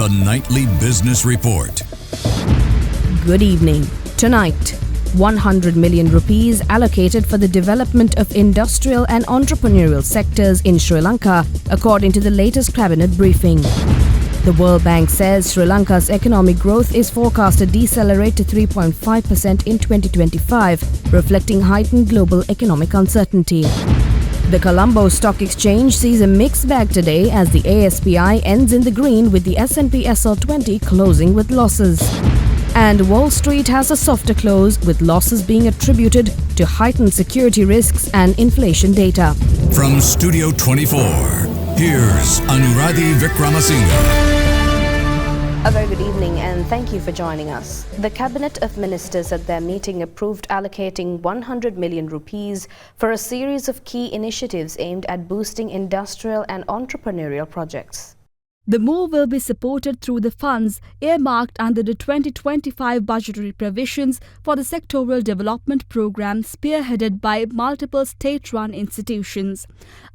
The Nightly Business Report. Good evening. Tonight, 100 million rupees allocated for the development of industrial and entrepreneurial sectors in Sri Lanka, according to the latest cabinet briefing. The World Bank says Sri Lanka's economic growth is forecast to decelerate to 3.5% in 2025, reflecting heightened global economic uncertainty. The Colombo Stock Exchange sees a mixed bag today as the ASPI ends in the green with the S&P SL20 closing with losses. And Wall Street has a softer close with losses being attributed to heightened security risks and inflation data. From Studio 24, here's Anuradhi Vikramasinghe. A very good evening and thank you for joining us. The Cabinet of Ministers at their meeting approved allocating 100 million rupees for a series of key initiatives aimed at boosting industrial and entrepreneurial projects. The move will be supported through the funds earmarked under the 2025 budgetary provisions for the sectoral development program spearheaded by multiple state-run institutions.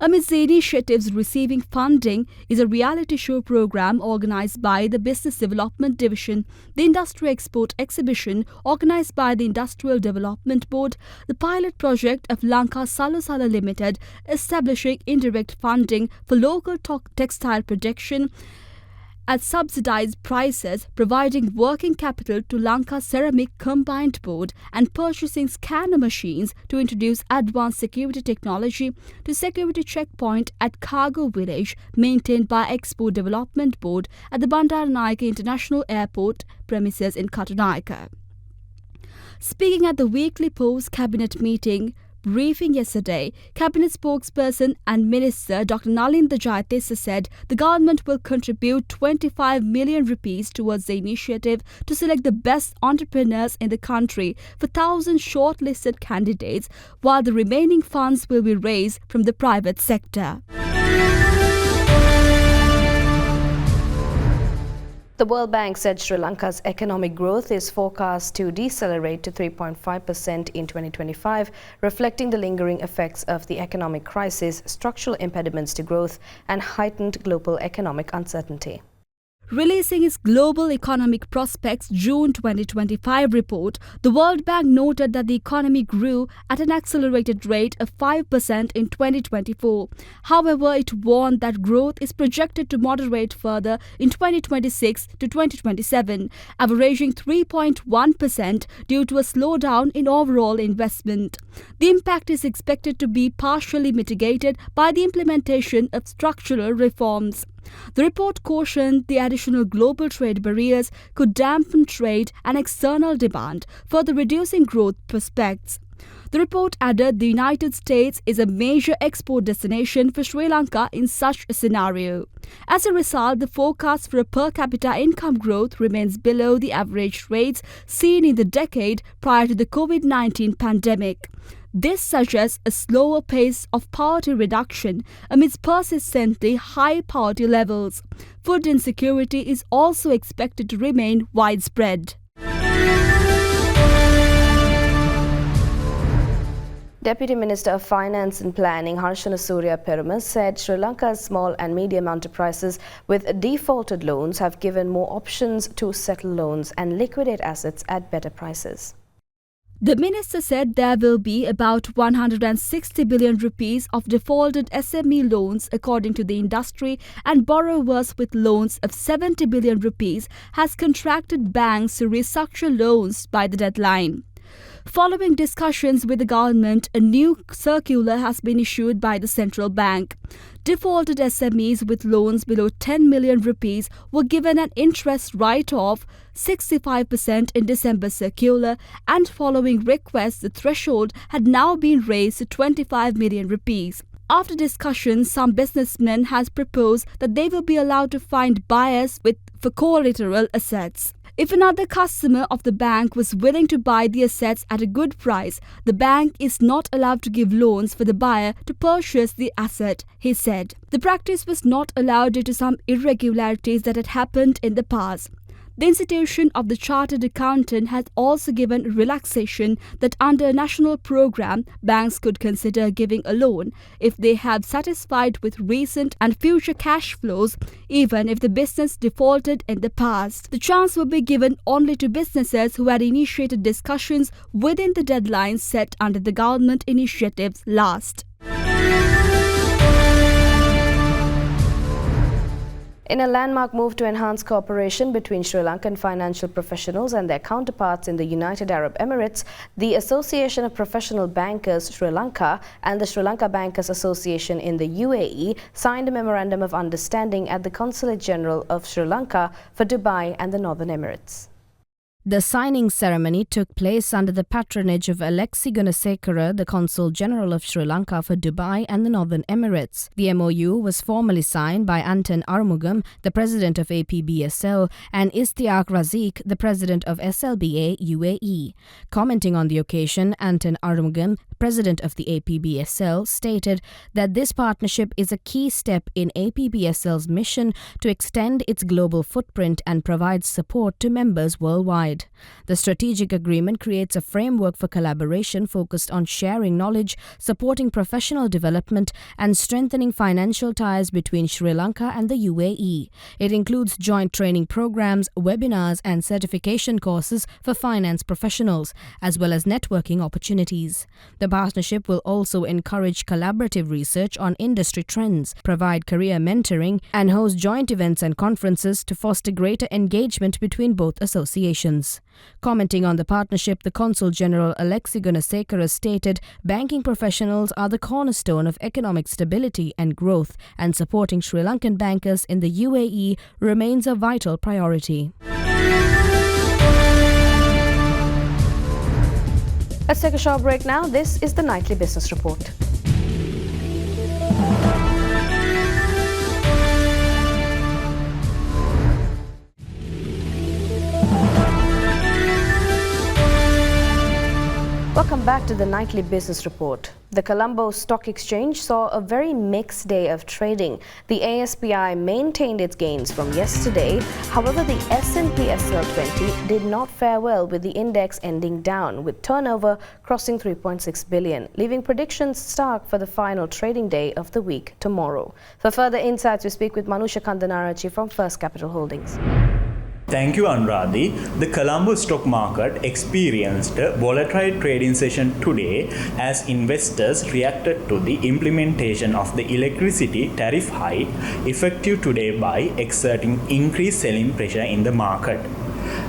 Amidst the initiatives receiving funding is a reality show program organized by the Business Development Division, the Industry Export Exhibition organized by the Industrial Development Board, the pilot project of Lanka Salusala Limited establishing indirect funding for local textile production at subsidized prices, providing working capital to Lanka Ceramic Combined Board and purchasing scanner machines to introduce advanced security technology to security checkpoint at Cargo Village maintained by Export Development Board at the Bandaranaike International Airport premises in Katunayake. Speaking at the weekly post-cabinet meeting briefing yesterday, Cabinet spokesperson and Minister Dr. Nalinda Jayatissa said the government will contribute 25 million rupees towards the initiative to select the best entrepreneurs in the country for 1,000 shortlisted candidates, while the remaining funds will be raised from the private sector. The World Bank said Sri Lanka's economic growth is forecast to decelerate to 3.5% in 2025, reflecting the lingering effects of the economic crisis, structural impediments to growth, and heightened global economic uncertainty. Releasing its Global Economic Prospects June 2025 report, the World Bank noted that the economy grew at an accelerated rate of 5% in 2024. However, it warned that growth is projected to moderate further in 2026 to 2027, averaging 3.1% due to a slowdown in overall investment. The impact is expected to be partially mitigated by the implementation of structural reforms. The report cautioned the additional global trade barriers could dampen trade and external demand, further reducing growth prospects. The report added the United States is a major export destination for Sri Lanka in such a scenario. As a result, the forecast for a per capita income growth remains below the average rates seen in the decade prior to the COVID-19 pandemic. This suggests a slower pace of poverty reduction amidst persistently high poverty levels. Food insecurity is also expected to remain widespread. Deputy Minister of Finance and Planning Harshana Surya Perumal said Sri Lanka's small and medium enterprises with defaulted loans have given more options to settle loans and liquidate assets at better prices. The minister said there will be about 160 billion rupees of defaulted SME loans according to the industry, and borrowers with loans of 70 billion rupees has contracted banks to restructure loans by the deadline. Following discussions with the government, a new circular has been issued by the central bank. Defaulted SMEs with loans below 10 million rupees were given an interest write-off 65% in December circular, and following requests, the threshold had now been raised to 25 million rupees. After discussions, some businessmen has proposed that they will be allowed to find buyers for collateral assets. If another customer of the bank was willing to buy the assets at a good price, the bank is not allowed to give loans for the buyer to purchase the asset, he said. The practice was not allowed due to some irregularities that had happened in the past. The institution of the Chartered Accountant has also given relaxation that under a national program, banks could consider giving a loan if they have satisfied with recent and future cash flows, even if the business defaulted in the past. The chance will be given only to businesses who had initiated discussions within the deadlines set under the government initiatives last. In a landmark move to enhance cooperation between Sri Lankan financial professionals and their counterparts in the United Arab Emirates, the Association of Professional Bankers Sri Lanka and the Sri Lanka Bankers Association in the UAE signed a memorandum of understanding at the Consulate General of Sri Lanka for Dubai and the Northern Emirates. The signing ceremony took place under the patronage of Alexi Gunasekara, the Consul General of Sri Lanka for Dubai and the Northern Emirates. The MOU was formally signed by Anton Arumugam, the President of APBSL, and Istiaq Razik, the President of SLBA UAE. Commenting on the occasion, Anton Arumugam, President of the APBSL, stated that this partnership is a key step in APBSL's mission to extend its global footprint and provide support to members worldwide. The strategic agreement creates a framework for collaboration focused on sharing knowledge, supporting professional development, and strengthening financial ties between Sri Lanka and the UAE. It includes joint training programs, webinars, and certification courses for finance professionals, as well as networking opportunities. The partnership will also encourage collaborative research on industry trends, provide career mentoring, and host joint events and conferences to foster greater engagement between both associations. Commenting on the partnership, the Consul General Alexi Gunasekara stated, banking professionals are the cornerstone of economic stability and growth, and supporting Sri Lankan bankers in the UAE remains a vital priority. Let's take a short break now. This is the Nightly Business Report. Welcome back to the Nightly Business Report. The Colombo Stock Exchange saw a very mixed day of trading. The ASPI maintained its gains from yesterday. However, the S&P SL20 did not fare well, with the index ending down, with turnover crossing 3.6 billion, leaving predictions stark for the final trading day of the week tomorrow. For further insights, we speak with Manusha Kandanarachi from First Capital Holdings. Thank you, Anuradhi. The Colombo stock market experienced a volatile trading session today as investors reacted to the implementation of the electricity tariff hike effective today by exerting increased selling pressure in the market.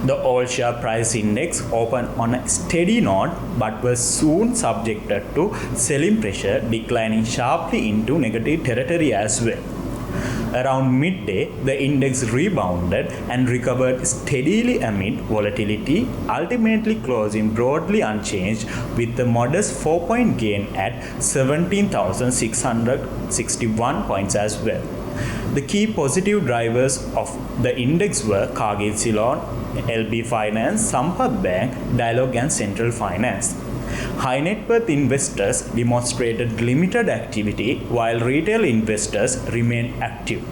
The all-share price index opened on a steady note but was soon subjected to selling pressure, declining sharply into negative territory as well. Around midday, the index rebounded and recovered steadily amid volatility, ultimately closing broadly unchanged with a modest 4-point gain at 17,661 points as well. The key positive drivers of the index were Cargill Ceylon, LB Finance, Sampath Bank, Dialog and Central Finance. High net worth investors demonstrated limited activity while retail investors remained active,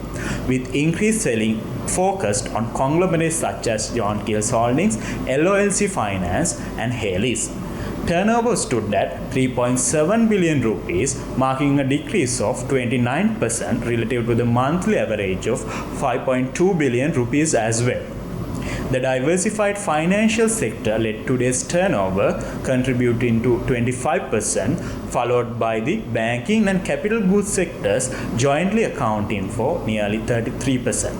with increased selling focused on conglomerates such as John Keells Holdings, LOLC Finance and Hayleys. Turnover stood at 3.7 billion rupees, marking a decrease of 29% relative to the monthly average of 5.2 billion rupees as well. The diversified financial sector led today's turnover, contributing to 25%, followed by the banking and capital goods sectors jointly accounting for nearly 33%.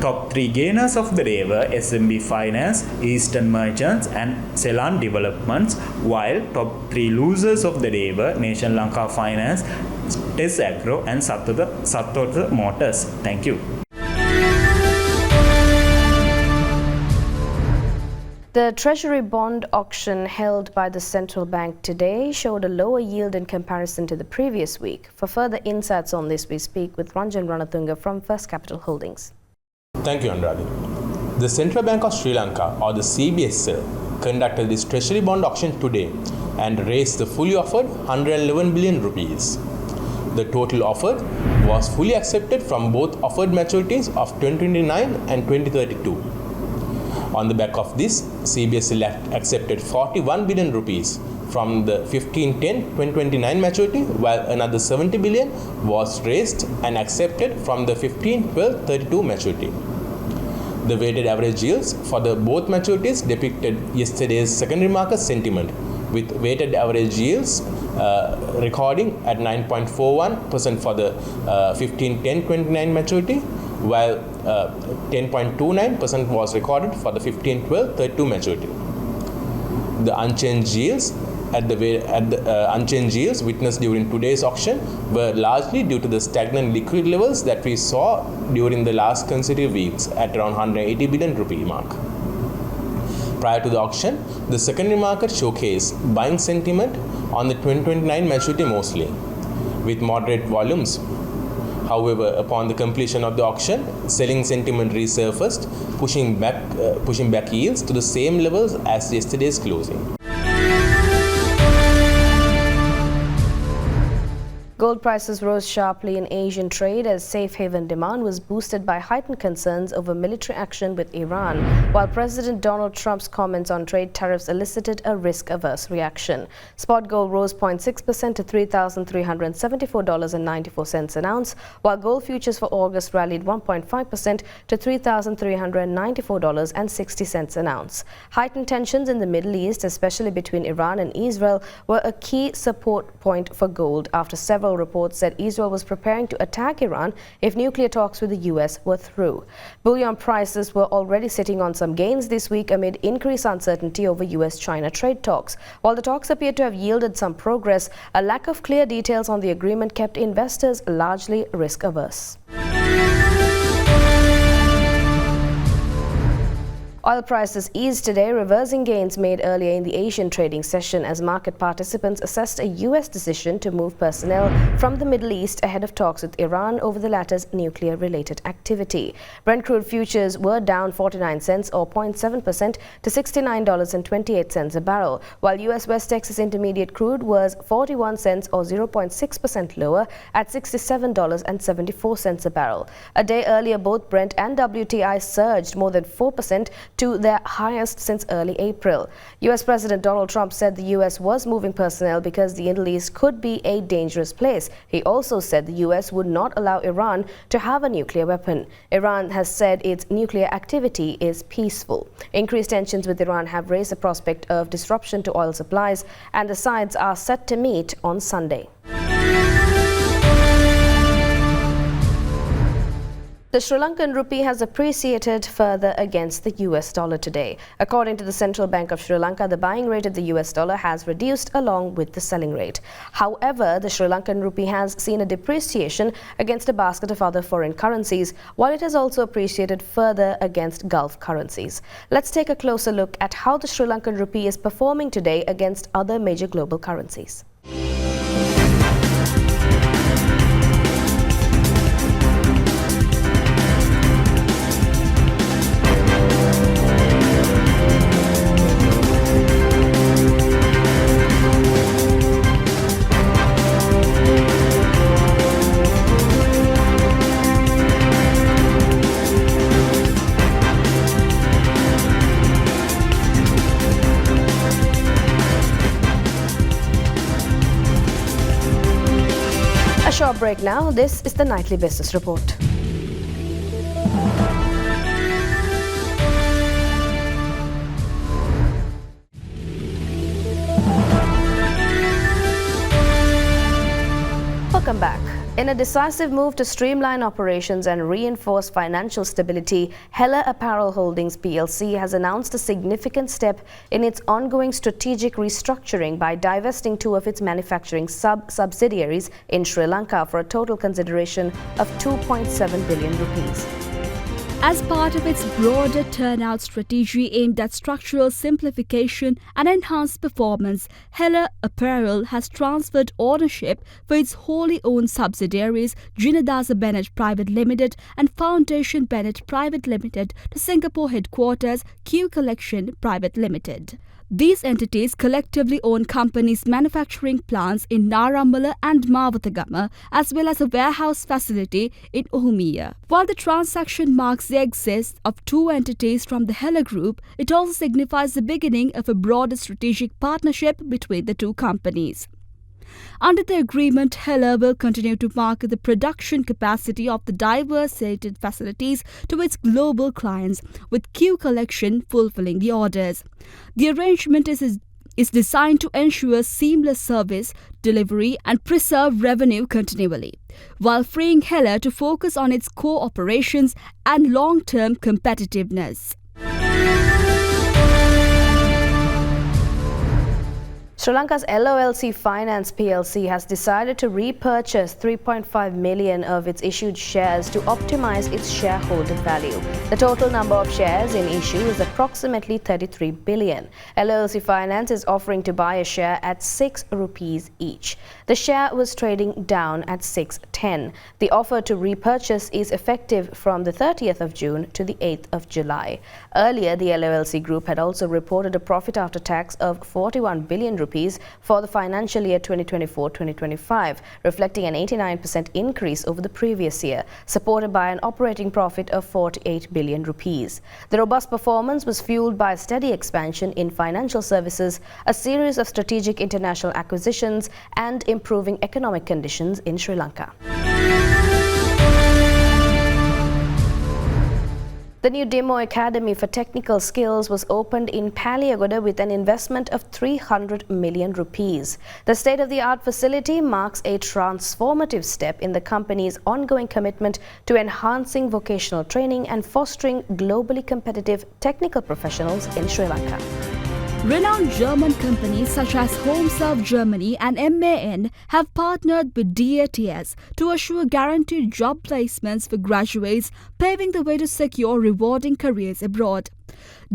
Top 3 gainers of the day were SMB Finance, Eastern Merchants and Ceylon Developments, while top 3 losers of the day were Nation Lanka Finance, Tess Agro and Sattota Motors. Thank you. The Treasury bond auction held by the central bank today showed a lower yield in comparison to the previous week. For further insights on this, we speak with Ranjan Ranatunga from First Capital Holdings. Thank you, Anuradhi. The Central Bank of Sri Lanka, or the CBSL, conducted this Treasury bond auction today and raised the fully offered 111 billion rupees. The total offered was fully accepted from both offered maturities of 2029 and 2032. On the back of this, CBSL accepted 41 billion rupees from the 15-10-2029 maturity, while another 70 billion was raised and accepted from the 15-12-32 maturity. The weighted average yields for the both maturities depicted yesterday's secondary market sentiment, with weighted average yields recording at 9.41% for the 15-10-29 maturity, while 10.29% was recorded for the 15-12-32 maturity. The unchanged yields unchanged yields witnessed during today's auction were largely due to the stagnant liquid levels that we saw during the last consecutive weeks at around 180 billion rupee mark. Prior to the auction, the secondary market showcased buying sentiment on the 2029 maturity mostly, with moderate volumes. However, upon the completion of the auction, selling sentiment resurfaced, pushing back yields to the same levels as yesterday's closing. Gold prices rose sharply in Asian trade as safe haven demand was boosted by heightened concerns over military action with Iran, while President Donald Trump's comments on trade tariffs elicited a risk-averse reaction. Spot gold rose 0.6% to $3,374.94 an ounce, while gold futures for August rallied 1.5% to $3,394.60 an ounce. Heightened tensions in the Middle East, especially between Iran and Israel, were a key support point for gold after several reports said Israel was preparing to attack Iran if nuclear talks with the US were through. Bullion prices were already sitting on some gains this week amid increased uncertainty over US-China trade talks. While the talks appear to have yielded some progress, a lack of clear details on the agreement kept investors largely risk-averse. Oil prices eased today, reversing gains made earlier in the Asian trading session as market participants assessed a U.S. decision to move personnel from the Middle East ahead of talks with Iran over the latter's nuclear-related activity. Brent crude futures were down 49 cents or 0.7% to $69.28 a barrel, while U.S. West Texas Intermediate crude was 41 cents or 0.6% lower at $67.74 a barrel. A day earlier, both Brent and WTI surged more than 4% to their highest since early April. U.S. President Donald Trump said the U.S. was moving personnel because the Middle East could be a dangerous place. He also said the U.S. would not allow Iran to have a nuclear weapon. Iran has said its nuclear activity is peaceful. Increased tensions with Iran have raised the prospect of disruption to oil supplies, and the sides are set to meet on Sunday. The Sri Lankan rupee has appreciated further against the US dollar today. According to the Central Bank of Sri Lanka, the buying rate of the US dollar has reduced along with the selling rate. However, the Sri Lankan rupee has seen a depreciation against a basket of other foreign currencies, while it has also appreciated further against Gulf currencies. Let's take a closer look at how the Sri Lankan rupee is performing today against other major global currencies. A short break now. This is the Nightly Business Report. Welcome back. In a decisive move to streamline operations and reinforce financial stability, Hella Apparel Holdings plc has announced a significant step in its ongoing strategic restructuring by divesting two of its manufacturing subsidiaries in Sri Lanka for a total consideration of 2.7 billion rupees. As part of its broader turnout strategy aimed at structural simplification and enhanced performance, Hella Apparel has transferred ownership for its wholly owned subsidiaries Jinadasa Bennett Private Limited and Foundation Bennett Private Limited to Singapore headquarters Q Collection Private Limited. These entities collectively own companies' manufacturing plants in Narambala and Mavathagama, as well as a warehouse facility in Uhumiya. While the transaction marks the exist of two entities from the Hella Group, it also signifies the beginning of a broader strategic partnership between the two companies. Under the agreement, Hella will continue to market the production capacity of the diverse slated facilities to its global clients, with Q Collection fulfilling the orders. The arrangement is designed to ensure seamless service, delivery and preserve revenue continually, while freeing Hella to focus on its core operations and long-term competitiveness. Sri Lanka's LOLC Finance PLC has decided to repurchase 3.5 million of its issued shares to optimize its shareholder value. The total number of shares in issue is approximately 33 billion. LOLC Finance is offering to buy a share at 6 rupees each. The share was trading down at 6.10. The offer to repurchase is effective from the 30th of June to the 8th of July. Earlier, the LOLC Group had also reported a profit after tax of 41 billion rupees for the financial year 2024-2025, reflecting an 89% increase over the previous year, supported by an operating profit of 48 billion rupees. The robust performance was fueled by a steady expansion in financial services, a series of strategic international acquisitions, and improving economic conditions in Sri Lanka. The new Demo Academy for Technical Skills was opened in Paliagoda with an investment of 300 million rupees. The state-of-the-art facility marks a transformative step in the company's ongoing commitment to enhancing vocational training and fostering globally competitive technical professionals in Sri Lanka. Renowned German companies such as HomeServe Germany and MAN have partnered with DATS to assure guaranteed job placements for graduates, paving the way to secure rewarding careers abroad.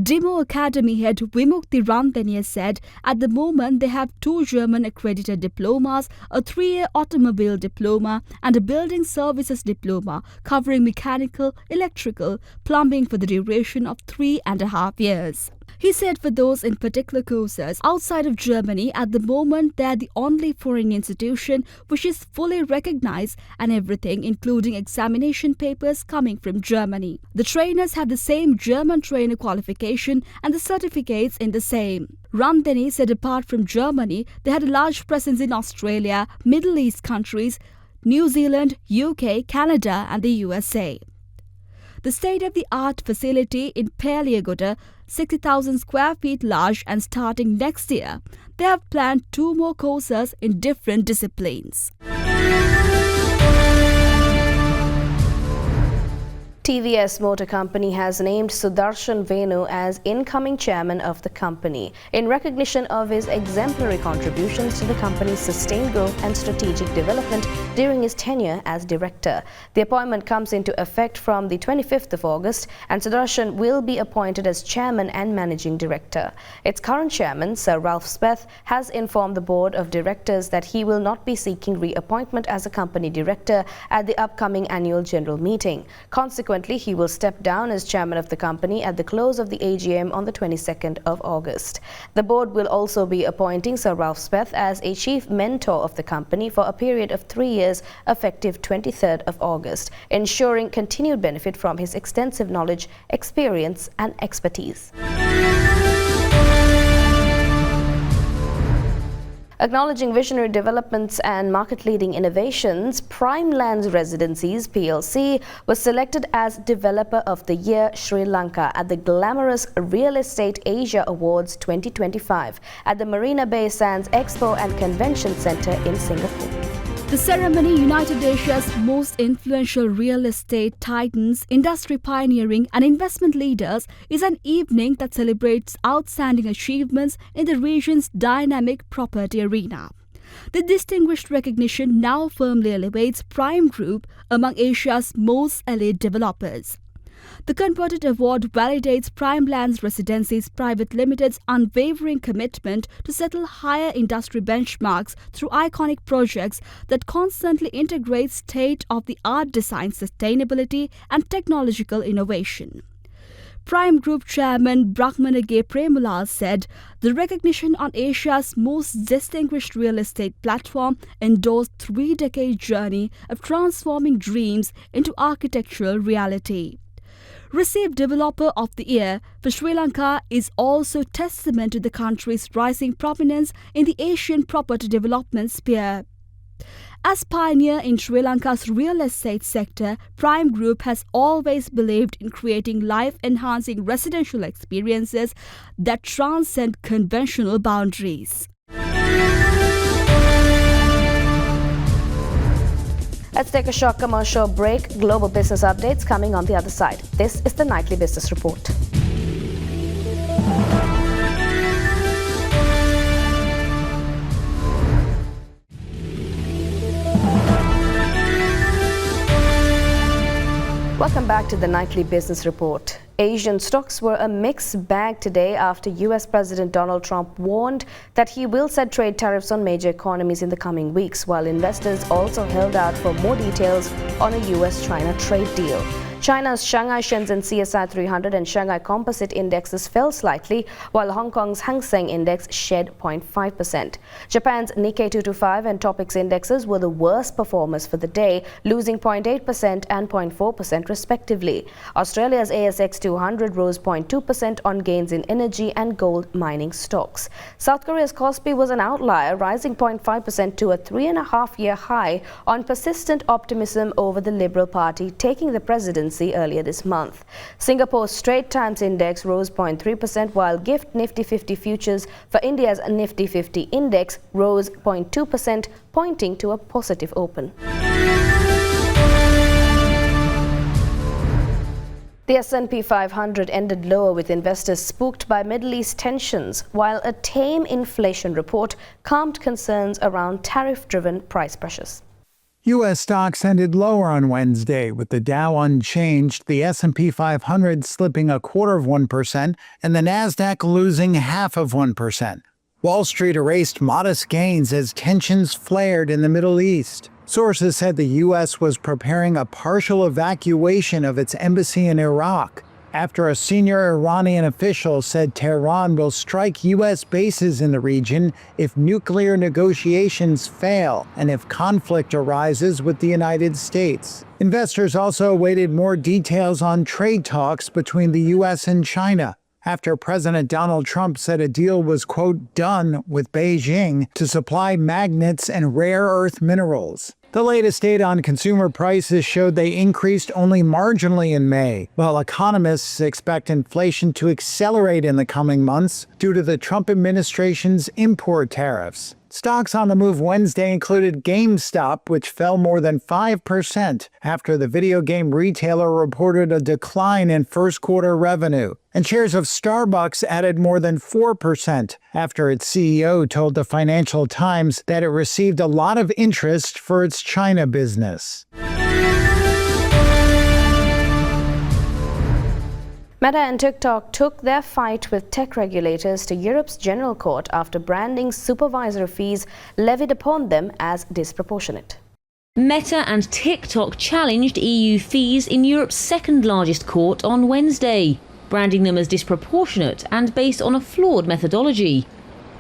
Demo Academy head Vimukti Ramdaniya said at the moment they have 2 German accredited diplomas, a 3-year automobile diploma and a building services diploma covering mechanical, electrical, plumbing for the duration of 3.5 years. He said for those in particular courses outside of Germany, at the moment they are the only foreign institution which is fully recognized, and everything including examination papers coming from Germany. The trainers have the same German trainer qualification and the certificates in the same. Ramdani said apart from Germany, they had a large presence in Australia, Middle East countries, New Zealand, UK, Canada and the USA. The state-of-the-art facility in Paliagoda, 60,000 square feet large and starting next year, they have planned 2 more courses in different disciplines. TVS Motor Company has named Sudarshan Venu as incoming chairman of the company in recognition of his exemplary contributions to the company's sustained growth and strategic development during his tenure as director. The appointment comes into effect from the 25th of August, and Sudarshan will be appointed as chairman and managing director. Its current chairman, Sir Ralph Speth, has informed the board of directors that he will not be seeking reappointment as a company director at the upcoming annual general meeting. Consequently, he will step down as chairman of the company at the close of the AGM on the 22nd of August. The board will also be appointing Sir Ralph Speth as a chief mentor of the company for a period of 3 years effective 23rd of August, ensuring continued benefit from his extensive knowledge, experience and expertise. Acknowledging visionary developments and market-leading innovations, Prime Lands Residencies PLC was selected as Developer of the Year Sri Lanka at the glamorous Real Estate Asia Awards 2025 at the Marina Bay Sands Expo and Convention Centre in Singapore. The ceremony united Asia's most influential real estate titans, industry pioneering and investment leaders is an evening that celebrates outstanding achievements in the region's dynamic property arena. The distinguished recognition now firmly elevates Prime Group among Asia's most elite developers. The converted award validates Prime Lands Residencies Private Limited's unwavering commitment to settle higher industry benchmarks through iconic projects that constantly integrate state-of-the-art design, sustainability and technological innovation. Prime Group Chairman Brahmanage Premulal said, "The recognition on Asia's most distinguished real estate platform endorsed 3-decade journey of transforming dreams into architectural reality." received Developer of the Year for Sri Lanka is also testament to the country's rising prominence in the Asian property development sphere. As pioneer in Sri Lanka's real estate sector, Prime Group has always believed in creating life-enhancing residential experiences that transcend conventional boundaries. Let's take a short commercial break. Global business updates coming on the other side. This is the Nightly Business Report. Welcome back to the Nightly Business Report. Asian stocks were a mixed bag today after US President Donald Trump warned that he will set trade tariffs on major economies in the coming weeks, while investors also held out for more details on a US-China trade deal. China's Shanghai Shenzhen CSI 300 and Shanghai Composite indexes fell slightly, while Hong Kong's Hang Seng Index shed 0.5%. Japan's Nikkei 225 and Topix indexes were the worst performers for the day, losing 0.8% and 0.4% respectively. Australia's ASX 200 rose 0.2% on gains in energy and gold mining stocks. South Korea's Kospi was an outlier, rising 0.5% to a 3.5-year high on persistent optimism over the Liberal Party taking the presidency earlier this month. Singapore's Straits Times Index rose 0.3%, while GIFT Nifty 50 futures for India's Nifty 50 index rose 0.2%, pointing to a positive open. The S&P 500 ended lower with investors spooked by Middle East tensions, while a tame inflation report calmed concerns around tariff-driven price pressures. U.S. stocks ended lower on Wednesday, with the Dow unchanged, the S&P 500 slipping 0.25%, and the Nasdaq losing 0.5%. Wall Street erased modest gains as tensions flared in the Middle East. Sources said the U.S. was preparing a partial evacuation of its embassy in Iraq, after a senior Iranian official said Tehran will strike U.S. bases in the region if nuclear negotiations fail and if conflict arises with the United States. Investors also awaited more details on trade talks between the U.S. and China, after President Donald Trump said a deal was, quote, done with Beijing to supply magnets and rare earth minerals. The latest data on consumer prices showed they increased only marginally in May, while economists expect inflation to accelerate in the coming months due to the Trump administration's import tariffs. Stocks on the move Wednesday included GameStop, which fell more than 5% after the video game retailer reported a decline in first-quarter revenue. And shares of Starbucks added more than 4% after its CEO told the Financial Times that it received a lot of interest for its China business. Meta and TikTok took their fight with tech regulators to Europe's General Court after branding supervisory fees levied upon them as disproportionate. Meta and TikTok challenged EU fees in Europe's second largest court on Wednesday, branding them as disproportionate and based on a flawed methodology.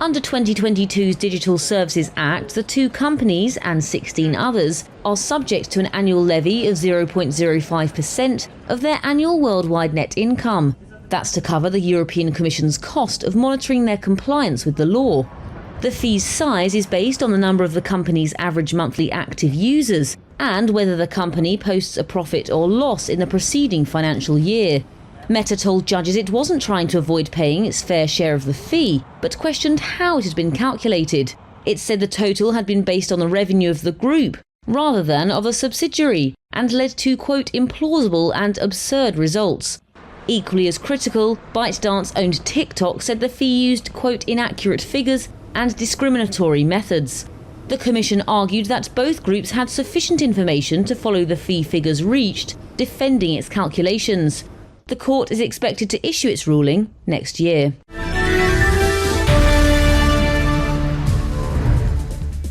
Under 2022's Digital Services Act, the two companies and 16 others are subject to an annual levy of 0.05% of their annual worldwide net income. That's to cover the European Commission's cost of monitoring their compliance with the law. The fee's size is based on the number of the company's average monthly active users and whether the company posts a profit or loss in the preceding financial year. Meta told judges it wasn't trying to avoid paying its fair share of the fee, but questioned how it had been calculated. It said the total had been based on the revenue of the group, rather than of a subsidiary, and led to, quote, implausible and absurd results. Equally as critical, ByteDance-owned TikTok said the fee used, quote, inaccurate figures and discriminatory methods. The Commission argued that both groups had sufficient information to follow the fee figures reached, defending its calculations. The court is expected to issue its ruling next year.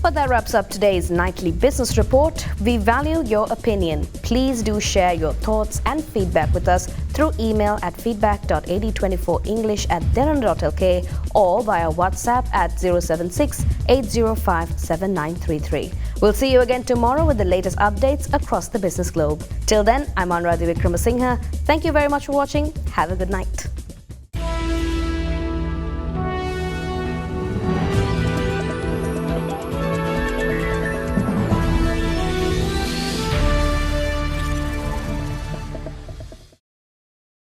But that wraps up today's nightly business report. We value your opinion. Please do share your thoughts and feedback with us through email at feedback.ad24english@derana.lk or via WhatsApp at 076 805 7933. We'll see you again tomorrow with the latest updates across the business globe. Till then, I'm Anuradhi Vikramasinghe. Thank you very much for watching. Have a good night.